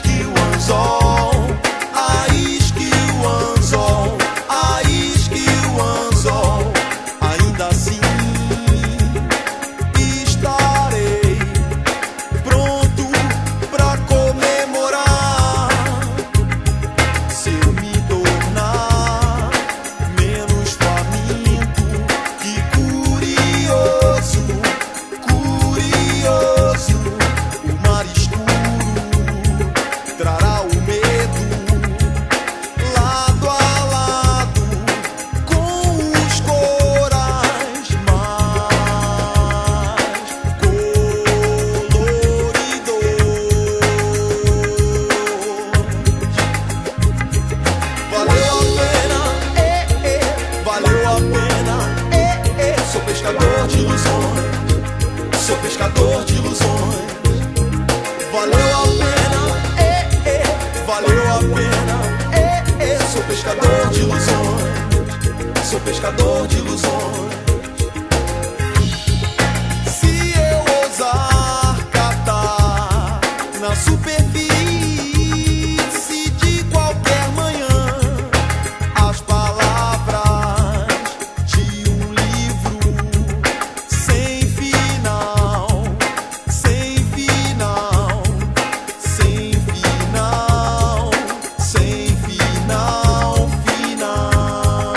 que o anzol, raiz que o anzol, raiz que o anzol. Ainda assim estarei pronto pra comemorar. Se eu me tornar menos faminto que curioso, curioso, o mar escuro trará o medo lado a lado com os corais mais coloridos. Valeu a pena, valeu a pena, sou pescador de ilusões, sou pescador de ilusões. Valeu a pena, valeu a pena, sou pescador de ilusões, sou pescador de ilusões. Se eu ousar catar na superfície de qualquer manhã as palavras de um livro sem final, sem final, sem final, sem final, final.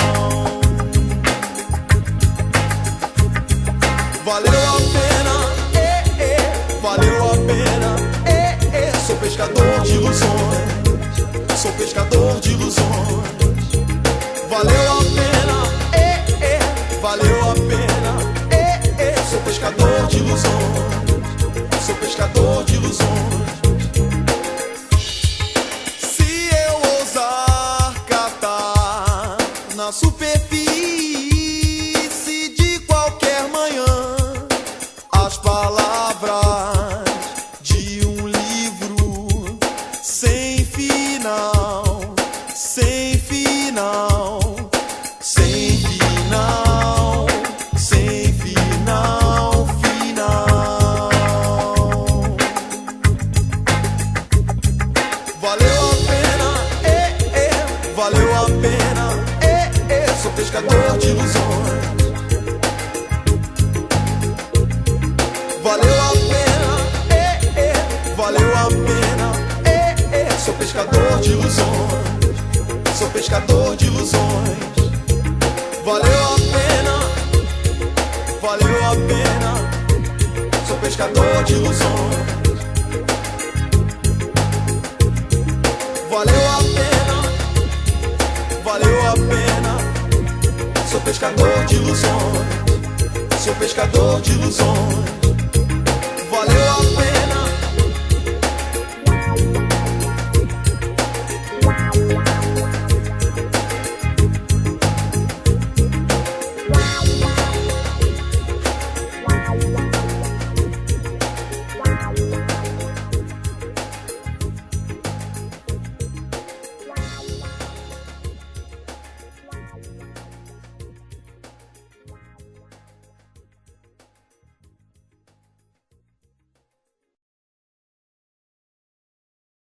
Valeu a pena, valeu a pena, sou pescador de ilusões, sou pescador de ilusões. Valeu a pena, valeu a pena, sou pescador de ilusões, sou pescador de ilusões. Se eu ousar catar na superfície de qualquer manhã as palavras de um livro sem final, sem final, sem final, sem final, final. Valeu a pena, valeu a pena, sou pescador de ilusões. Valeu a pena, valeu a pena, sou pescador de ilusões, sou pescador de ilusões. Valeu a pena, valeu a pena, sou pescador de ilusões. Valeu a pena, valeu a pena, sou pescador de ilusões, sou pescador de ilusões.